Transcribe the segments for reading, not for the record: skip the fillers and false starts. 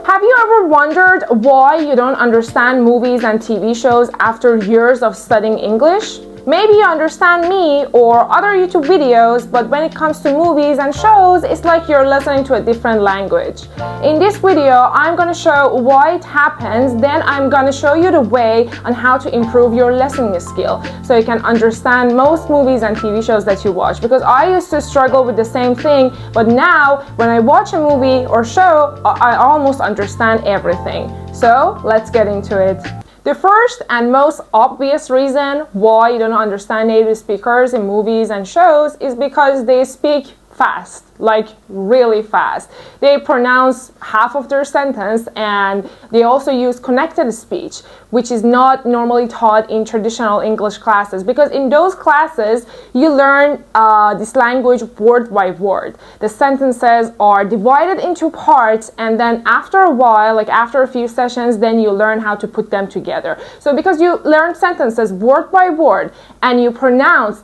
Have you ever wondered why you don't understand movies and TV shows after years of studying English? Maybe you understand me or other YouTube videos, but when it comes to movies and shows, it's like you're listening to a different language. In this video, I'm going to show why it happens, then I'm going to show you the way on how to improve your listening skill so you can understand most movies and TV shows that you watch. Because I used to struggle with the same thing, but now when I watch a movie or show, I almost understand everything. So let's get into it. The first and most obvious reason why you don't understand native speakers in movies and shows is because they speak fast, like really fast. They pronounce half of their sentence, and they also use connected speech, which is not normally taught in traditional English classes, because in those classes you learn this language word by word. The sentences are divided into parts, and then after a while, like after a few sessions, then you learn how to put them together. So because you learn sentences word by word and you pronounce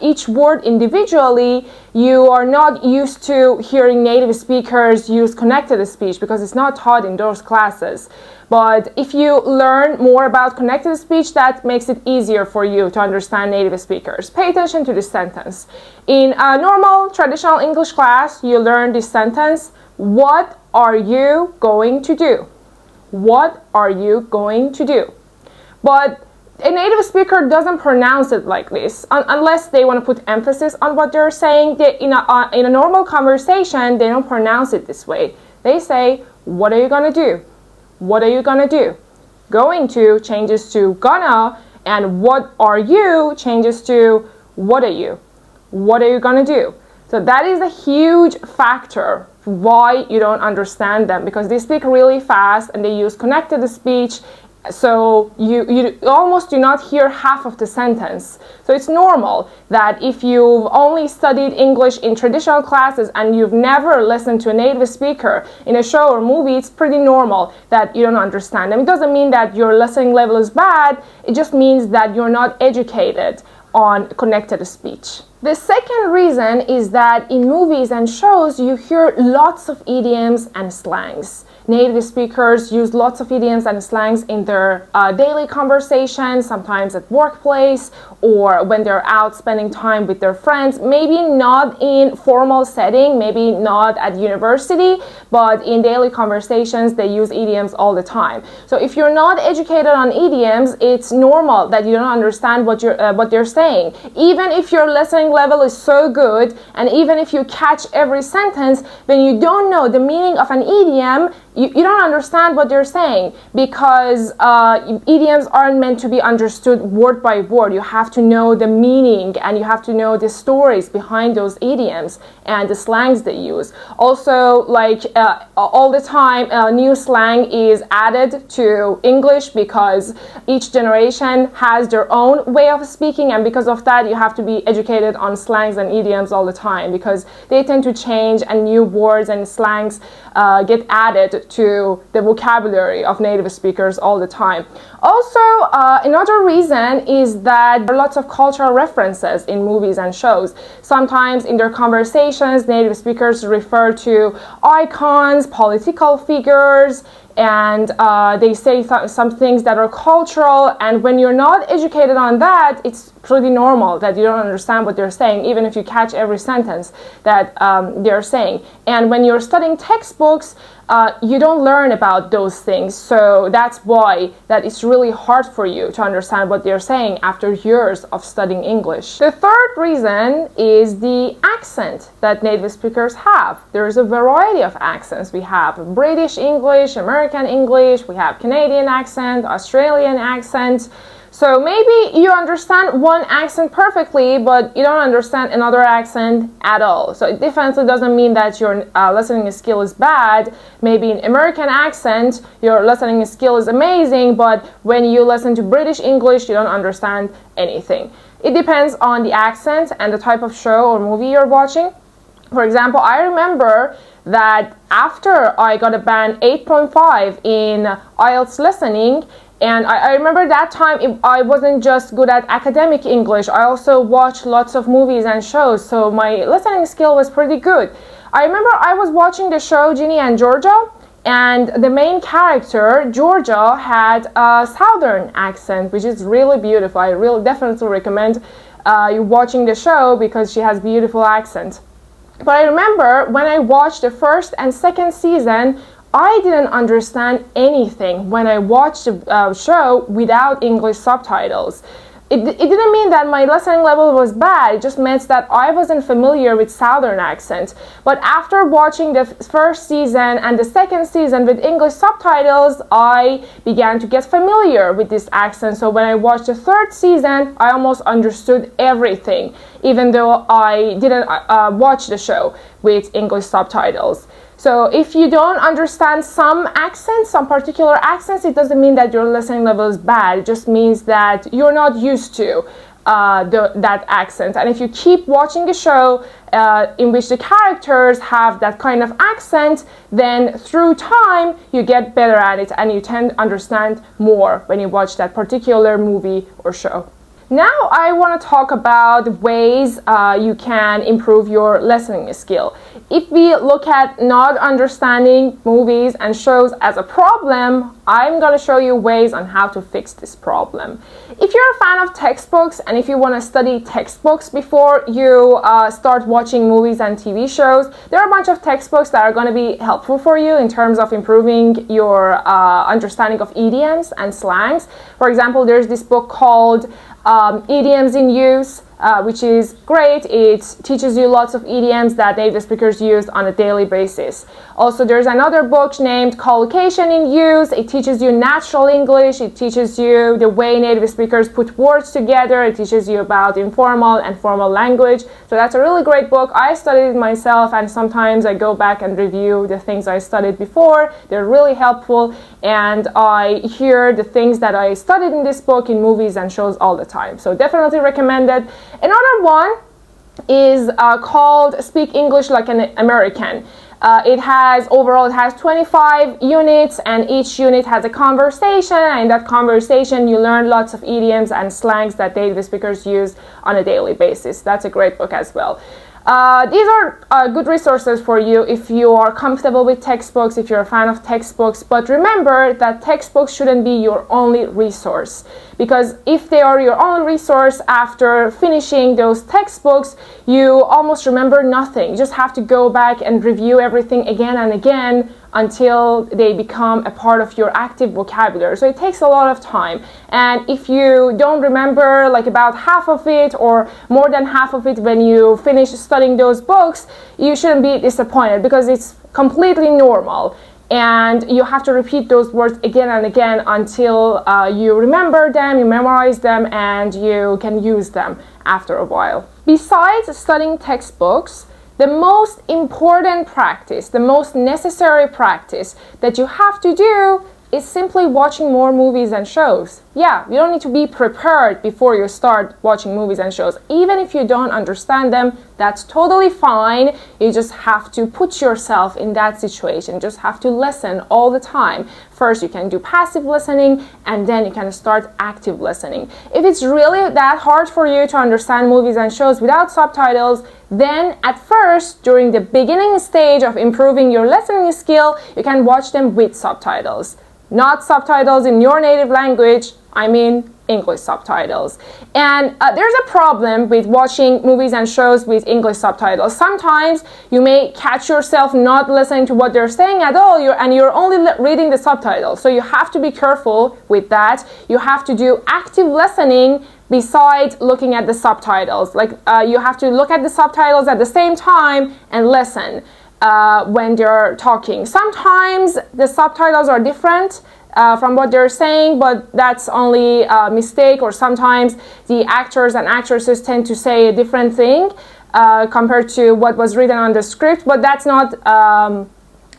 each word individually, you are not used to hearing native speakers use connected speech because it's not taught in those classes. But if you learn more about connected speech, that makes it easier for you to understand native speakers. Pay attention to this sentence. In a normal traditional English class, you learn this sentence: what are you going to do? What are you going to do? But a native speaker doesn't pronounce it like this unless they want to put emphasis on what they're saying. In a normal conversation, they don't pronounce it this way. They say, what are you going to do? What are you going to do? Going to changes to gonna, and what are you changes to what are you? What are you going to do? So that is a huge factor why you don't understand them, because they speak really fast and they use connected speech. So you almost do not hear half of the sentence. So it's normal that if you've only studied English in traditional classes and you've never listened to a native speaker in a show or movie, it's pretty normal that you don't understand them. It doesn't mean that your listening level is bad, it just means that you're not educated on connected speech. The second reason is that in movies and shows you hear lots of idioms and slangs. Native speakers use lots of idioms and slangs in their daily conversations, sometimes at workplace or when they're out spending time with their friends. Maybe not in formal setting, maybe not at university, but in daily conversations they use idioms all the time. So if you're not educated on idioms, it's normal that you don't understand what they're saying. Even if your listening level is so good, and even if you catch every sentence, when you don't know the meaning of an idiom, you don't understand what they're saying, because idioms aren't meant to be understood word by word. You have to know the meaning and you have to know the stories behind those idioms and the slangs they use. Also, like all the time, new slang is added to English because each generation has their own way of speaking, and because of that you have to be educated on slangs and idioms all the time, because they tend to change and new words and slangs get added to the vocabulary of native speakers all the time. Also, another reason is that there are lots of cultural references in movies and shows. Sometimes in their conversations, native speakers refer to icons, political figures, and they say some things that are cultural, and when you're not educated on that, it's pretty normal that you don't understand what they're saying, even if you catch every sentence that they're saying. And when you're studying textbooks, you don't learn about those things, so that's why that it's really hard for you to understand what they're saying after years of studying English. The third reason is the accent that native speakers have. There's a variety of accents. We have British English, American English, we have Canadian accent, Australian accent. So maybe you understand one accent perfectly, but you don't understand another accent at all. So it definitely doesn't mean that your listening skill is bad. Maybe in American accent, your listening skill is amazing, but when you listen to British English, you don't understand anything. It depends on the accent and the type of show or movie you're watching. For example, I remember that after I got a band 8.5 in Ielts listening, and I remember that time I wasn't just good at academic English, I also watched lots of movies and shows, so my listening skill was pretty good. I remember I was watching the show Ginny and Georgia, And the main character, Georgia, had a southern accent, which is really beautiful. I really definitely recommend you watching the show because she has beautiful accent. But I remember when I watched the first and second season, I didn't understand anything when I watched the show without English subtitles. It didn't mean that my listening level was bad, it just meant that I wasn't familiar with southern accent. But after watching the first season and the second season with English subtitles, I began to get familiar with this accent. So when I watched the third season, I almost understood everything, even though I didn't watch the show with English subtitles. So if you don't understand some accents, some particular accents, it doesn't mean that your listening level is bad. It just means that you're not used to that accent. And if you keep watching a show in which the characters have that kind of accent, then through time you get better at it and you tend to understand more when you watch that particular movie or show. Now I want to talk about ways you can improve your listening skill. If we look at not understanding movies and shows as a problem, I'm going to show you ways on how to fix this problem. If you're a fan of textbooks and if you want to study textbooks before you start watching movies and TV shows, there are a bunch of textbooks that are going to be helpful for you in terms of improving your understanding of idioms and slangs. For example, there's this book called Idioms in Use, which is great. It teaches you lots of idioms that native speakers use on a daily basis. Also, there's another book named Collocation in Use. It teaches you natural English. It teaches you the way native speakers put words together. It teaches you about informal and formal language. So that's a really great book. I studied it myself, and sometimes I go back and review the things I studied before. They're really helpful, and I hear the things that I studied in this book in movies and shows all the time. So definitely recommend it. Another one is called Speak English Like an American. It has 25 units, and each unit has a conversation, and in that conversation you learn lots of idioms and slangs that native speakers use on a daily basis. That's a great book as well. These are good resources for you if you are comfortable with textbooks, if you're a fan of textbooks, but remember that textbooks shouldn't be your only resource, because if they are your only resource after finishing those textbooks, you almost remember nothing. You just have to go back and review everything again and again until they become a part of your active vocabulary. So it takes a lot of time, and if you don't remember like about half of it or more than half of it when you finish studying those books, you shouldn't be disappointed, because it's completely normal, and you have to repeat those words again and again until you remember them, you memorize them, and you can use them after a while. Besides studying textbooks, the most important practice, the most necessary practice that you have to do is simply watching more movies and shows. Yeah, you don't need to be prepared before you start watching movies and shows. Even if you don't understand them, that's totally fine. You just have to put yourself in that situation. You just have to listen all the time. First, you can do passive listening, and then you can start active listening. If it's really that hard for you to understand movies and shows without subtitles, then at first, during the beginning stage of improving your listening skill, you can watch them with subtitles. Not subtitles in your native language, I mean English subtitles. And there's a problem with watching movies and shows with English subtitles. Sometimes you may catch yourself not listening to what they're saying at all, and you're only reading the subtitles. So you have to be careful with that. You have to do active listening besides looking at the subtitles. Like you have to look at the subtitles at the same time and listen when they're talking. Sometimes the subtitles are different from what they're saying, but that's only a mistake, or sometimes the actors and actresses tend to say a different thing compared to what was written on the script, but that's not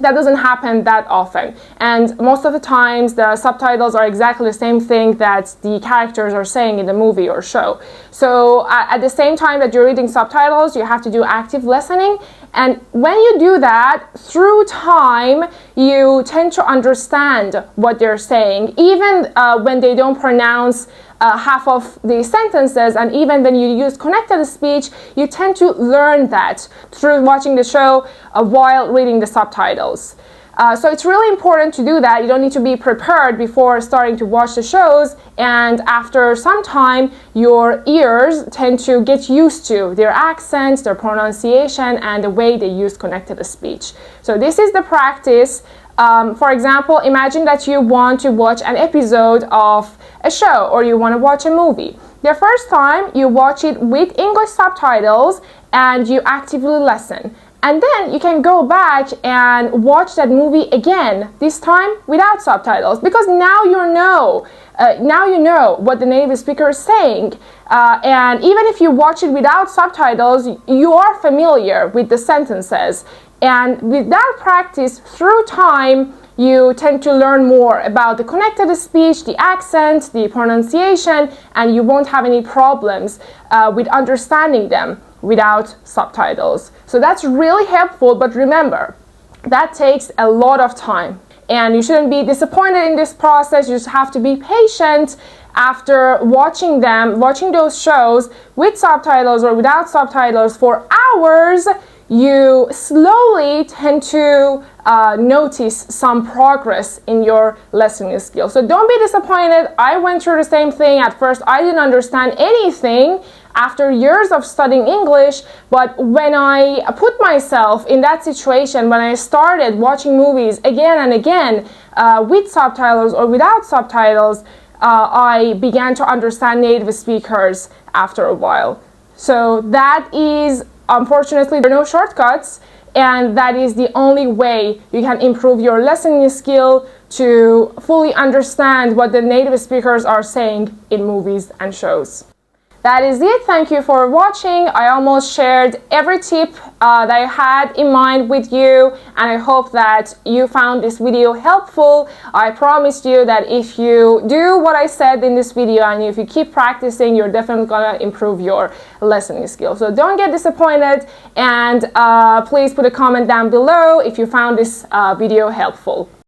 that doesn't happen that often, and most of the times the subtitles are exactly the same thing that the characters are saying in the movie or show. So at the same time that you're reading subtitles, you have to do active listening, and when you do that, through time you tend to understand what they're saying, even when they don't pronounce half of the sentences, and even when you use connected speech, you tend to learn that through watching the show while reading the subtitles. So it's really important to do that. You don't need to be prepared before starting to watch the shows, and after some time your ears tend to get used to their accents, their pronunciation, and the way they use connected speech. So this is the practice. For example, imagine that you want to watch an episode of a show or you want to watch a movie. The first time you watch it with English subtitles and you actively listen. And then you can go back and watch that movie again, this time without subtitles, because now you know what the native speaker is saying. And even if you watch it without subtitles, you are familiar with the sentences. And with that practice, through time, you tend to learn more about the connected speech, the accent, the pronunciation, and you won't have any problems with understanding them without subtitles. So that's really helpful, but remember, that takes a lot of time. And you shouldn't be disappointed in this process. You just have to be patient after watching those shows with subtitles or without subtitles for hours. You slowly tend to notice some progress in your listening skills. So don't be disappointed. I went through the same thing. At first, I didn't understand anything after years of studying English, but when I put myself in that situation, when I started watching movies again and again with subtitles or without subtitles, I began to understand native speakers after a while. So that is, unfortunately, there are no shortcuts, and that is the only way you can improve your listening skill to fully understand what the native speakers are saying in movies and shows. That is it. Thank you for watching. I almost shared every tip that I had in mind with you, and I hope that you found this video helpful. I promised you that if you do what I said in this video and if you keep practicing, you're definitely gonna improve your listening skills. So don't get disappointed, and please put a comment down below if you found this video helpful.